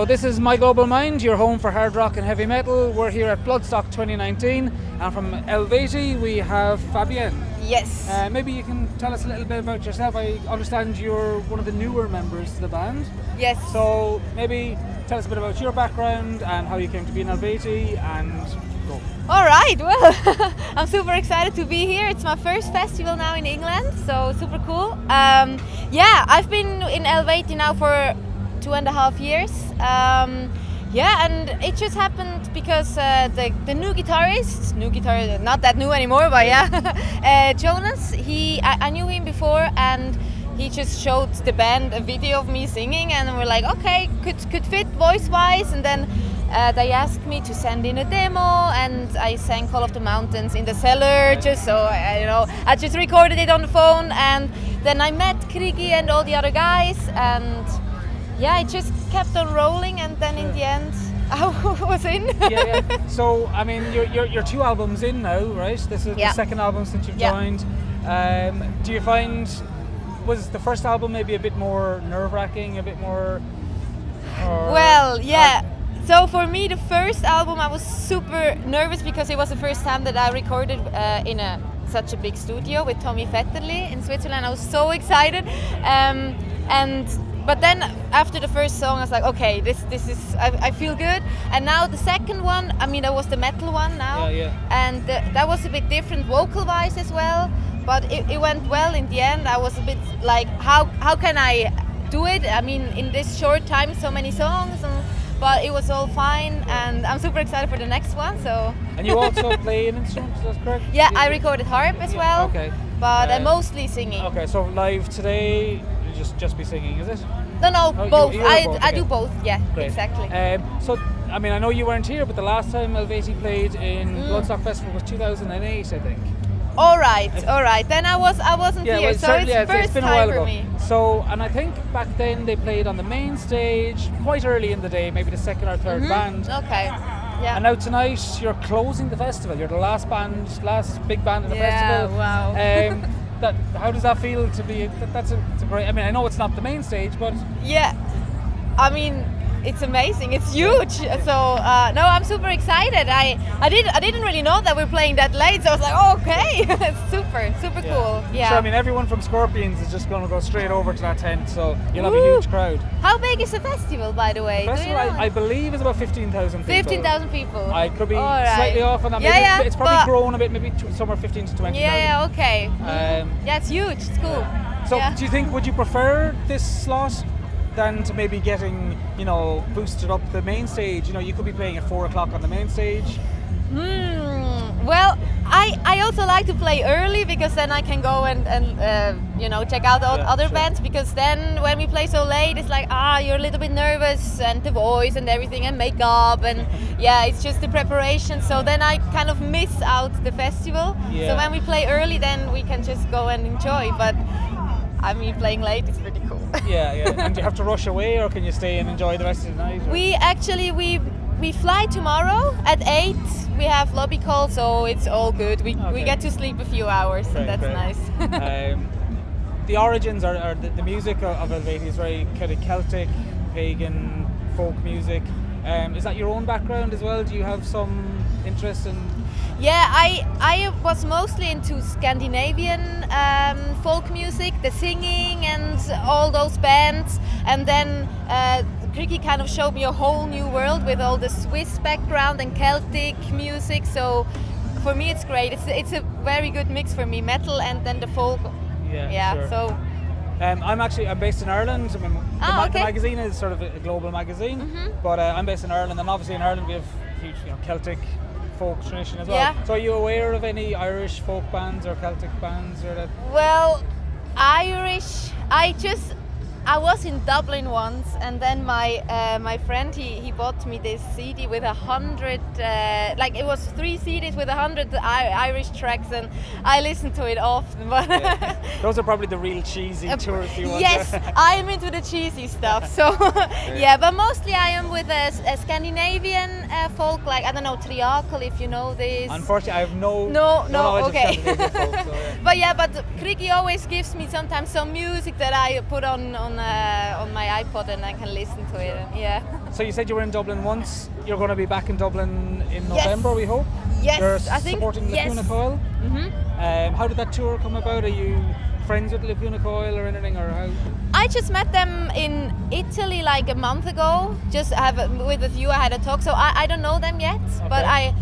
this is My Global Mind, your home for hard rock and heavy metal. We're here at Bloodstock 2019, and from Eluveitie we have Fabienne. Yes. Maybe you can tell us a little bit about yourself. I understand you're one of the newer members to the band. Yes. So maybe tell us a bit about your background and how you came to be in Eluveitie, and go. All right, well, I'm super excited to be here. It's my first festival now in England, so super cool. I've been in Eluveitie now for 2.5 years. And it just happened because the new guitarist, not that new anymore, but Jonas, I knew him before, and he just showed the band a video of me singing, and we're like, okay, could fit voice-wise, and then they asked me to send in a demo, and I sang Call of the Mountains in the cellar, just so I just recorded it on the phone, and then I met Krigi and all the other guys, and it just kept on rolling, and then in the end I was in. So I mean, you're 2 albums in now, right? This is the second album since you've joined. Do you find, was the first album maybe a bit more nerve-wracking, a bit more? So for me, the first album, I was super nervous because it was the first time that I recorded in such a big studio with Tommy Vetterli in Switzerland. I was so excited, but then after the first song, I was like, okay, this is I feel good. And now the second one, I mean, that was the metal one now, and that was a bit different vocal-wise as well. But it went well in the end. I was a bit like, how can I do it? I mean, in this short time, so many songs. But it was all fine, and I'm super excited for the next one. So. And you also play an instrument, is that correct? Yeah, I recorded harp as well. Okay. But I'm mostly singing. Okay, so live today, you just be singing, is it? No, both. You both. I do both. Yeah, great. Exactly. So, I mean, I know you weren't here, but the last time Eluveitie played in Bloodstock Festival was 2008, I think. All right. Then I wasn't here, so it's first been a time while for ago. me. So, and I think back then they played on the main stage quite early in the day, maybe the second or third band. Okay. Yeah. And now tonight you're closing the festival. You're the last big band in the festival. Wow. How does that feel to be? That's a great. I mean, I know it's not the main stage, but I mean, it's amazing. It's huge. So no, I'm super excited. I didn't really know that we're playing that late, so I was like, oh, okay, it's super cool. Yeah. So I mean, everyone from Scorpions is just going to go straight over to that tent, so you'll have a huge crowd. How big is the festival, by the way? The festival, I believe, is about 15,000 people. 15,000 people. I could be slightly off on that. Maybe it's probably grown a bit, maybe somewhere 15 to 20,000. Yeah, okay. It's huge. It's cool. So do you think, would you prefer this slot than to maybe getting, boosted up the main stage? You could be playing at 4 o'clock on the main stage. Well, I also like to play early, because then I can go and check out other bands, because then when we play so late, it's like, you're a little bit nervous, and the voice and everything, and makeup, and it's just the preparation. So then I kind of miss out the festival. So when we play early, then we can just go and enjoy. But I mean, playing late is pretty cool. And do you have to rush away, or can you stay and enjoy the rest of the night? Or? We fly tomorrow at 8. We have lobby call, so it's all good. We get to sleep a few hours, and that's nice. The origins are the music of Eluveitie is very kind of Celtic, pagan, folk music. Is that your own background as well? Do you have some interest in? Yeah, I was mostly into Scandinavian folk music, the singing and all those bands, and then Kriki kind of showed me a whole new world with all the Swiss background and Celtic music. So for me, it's great. It's a very good mix for me, metal and then the folk. Sure. So. I'm based in Ireland. I mean, the magazine is sort of a global magazine, but I'm based in Ireland, and obviously in Ireland we have huge, Celtic folk tradition as well. Yeah. So are you aware of any Irish folk bands or Celtic bands or that? Well, Irish, I was in Dublin once, and then my friend he bought me this CD with 100 it was 3 CDs with 100 Irish tracks, and I listened to it often. But those are probably the real cheesy touristy ones. Yes, I am into the cheesy stuff. So but mostly I am with a Scandinavian folk, like, I don't know, Triacle, if you know this. Unfortunately, I have no knowledge of Scandinavian folk. So, but Kriki always gives me sometimes some music that I put on on my iPod and I can listen to it. And, yeah. So you said you were in Dublin once. You're going to be back in Dublin in November, we hope. Yes, You're I think supporting yes. Lacuna Coil. How did that tour come about? Are you friends with Lacuna Coil or anything, or how? I just met them in Italy like a month ago. Just with you, I had a talk. So I don't know them yet, but I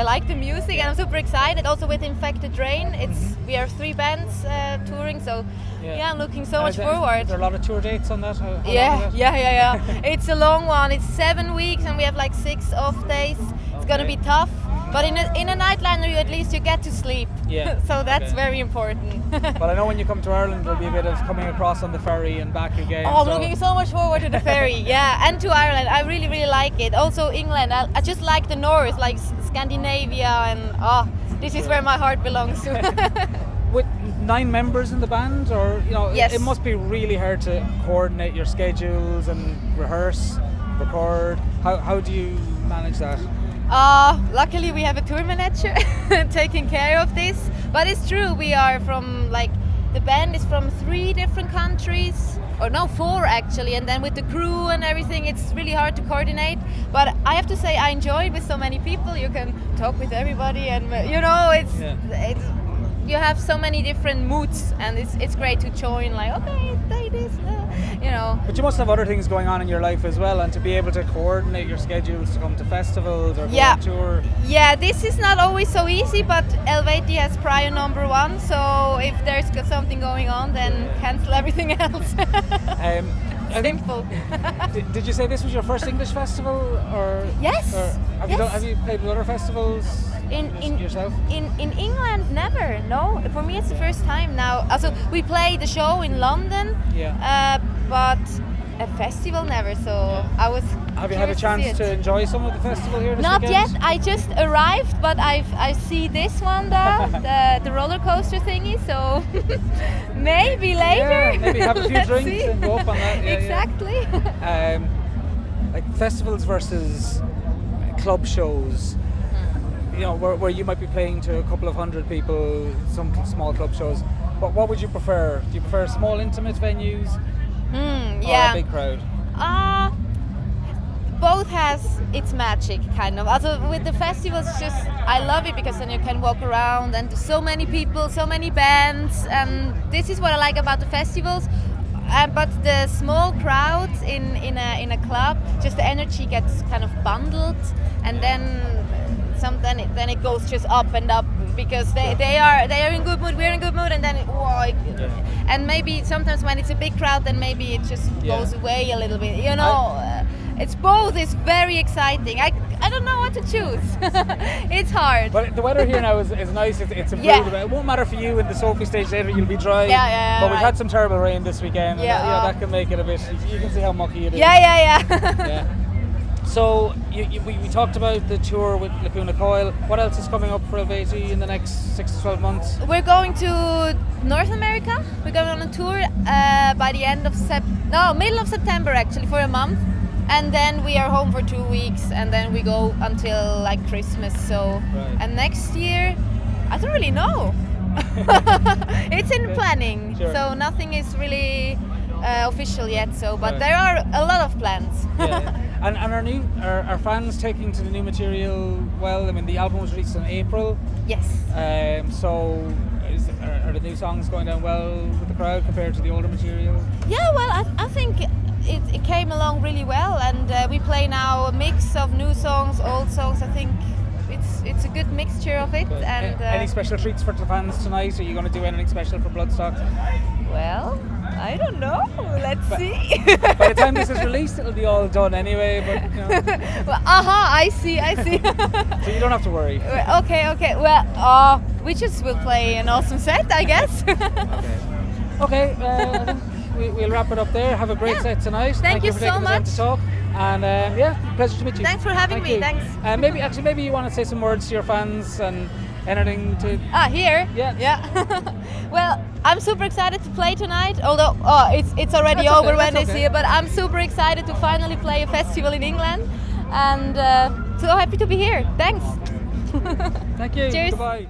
like the music and I'm super excited. Also with Infected Rain, we are 3 bands touring, so I'm looking so much forward. Is there a lot of tour dates on that? How Yeah. It's a long one. It's 7 weeks and we have like 6 off days. It's gonna be tough. But in a nightliner, at least you get to sleep. Yeah. So that's very important. But I know when you come to Ireland, there'll be a bit of coming across on the ferry and back again. Oh, I'm looking so much forward to the ferry. Yeah, and to Ireland. I really, really like it. Also England. I just like the north, like Scandinavia, and this is where my heart belongs to. With 9 members in the band, or Yes. it must be really hard to coordinate your schedules and rehearse, record. How do you manage that? Luckily we have a tour manager taking care of this, but it's true, we are from the band is from 3 different countries, or no, 4 actually, and then with the crew and everything it's really hard to coordinate, but I have to say I enjoy it with so many people. You can talk with everybody and it's you have so many different moods and it's great to join, play this, But you must have other things going on in your life as well, and to be able to coordinate your schedules to come to festivals or go on tour. Yeah, this is not always so easy, but Eluveitie has prior number 1, so if there's something going on, then cancel everything else. Simple. Did you say this was your first English festival, or yes? Or have you played with other festivals yourself? In England, never. No, for me it's the first time now. Also, we played the show in London, but a festival never. So I was. Have you had a chance to enjoy some of the festival here this Not weekend? yet. I just arrived, but I see this one the roller coaster thingy. So maybe later. Yeah, maybe have a few drinks and go up on that. Exactly. Like festivals versus club shows. Where you might be playing to a couple of hundred people, some small club shows. But what would you prefer? Do you prefer small, intimate venues or a big crowd? Both has its magic, kind of. Also, with the festivals, I love it because then you can walk around and so many people, so many bands, and this is what I like about the festivals. But the small crowds in a club, just the energy gets kind of bundled, and then it goes just up and up because they are in good mood, we're in good mood, and then and maybe sometimes when it's a big crowd, then maybe it just goes away a little bit. It's both. It's very exciting. I don't know what to choose. It's hard. But the weather here now is nice. It's improved. It won't matter for you in the Sophie stage later. You'll be dry. But we've had some terrible rain this weekend. And that can make it a bit. You can see how mucky it is. Yeah. So we talked about the tour with Lacuna Coil. What else is coming up for Eluveitie in the next 6 to 12 months? We're going to North America. We're going on a tour by the end of middle of September actually, for a month. And then we are home for 2 weeks, and then we go until Christmas. So, and next year, I don't really know. It's in planning, so nothing is really official yet. So, but there are a lot of plans. And are fans taking to the new material well? I mean, the album was released in April. Yes. So, are the new songs going down well with the crowd compared to the older material? Yeah, well, I think it came along really well, and we play now a mix of new songs, old songs. I think it's a good mixture of it. And any special treats for the fans tonight? Are you going to do anything special for Bloodstock? Well, I don't know. Let's see. By the time this is released, it'll be all done anyway. But well, I see. So you don't have to worry. Okay. Well, we just will play an awesome set, I guess. Okay. I think we'll wrap it up there. Have a great set tonight. Thank you for so taking the time much. to talk. And pleasure to meet you. Thanks for having me. Thanks. Maybe you want to say some words to your fans and anything to. Here. Yeah. Well, I'm super excited to play tonight. Although it's already over when they see it, but I'm super excited to finally play a festival in England, and so happy to be here. Thanks. Thank you. Cheers. Goodbye.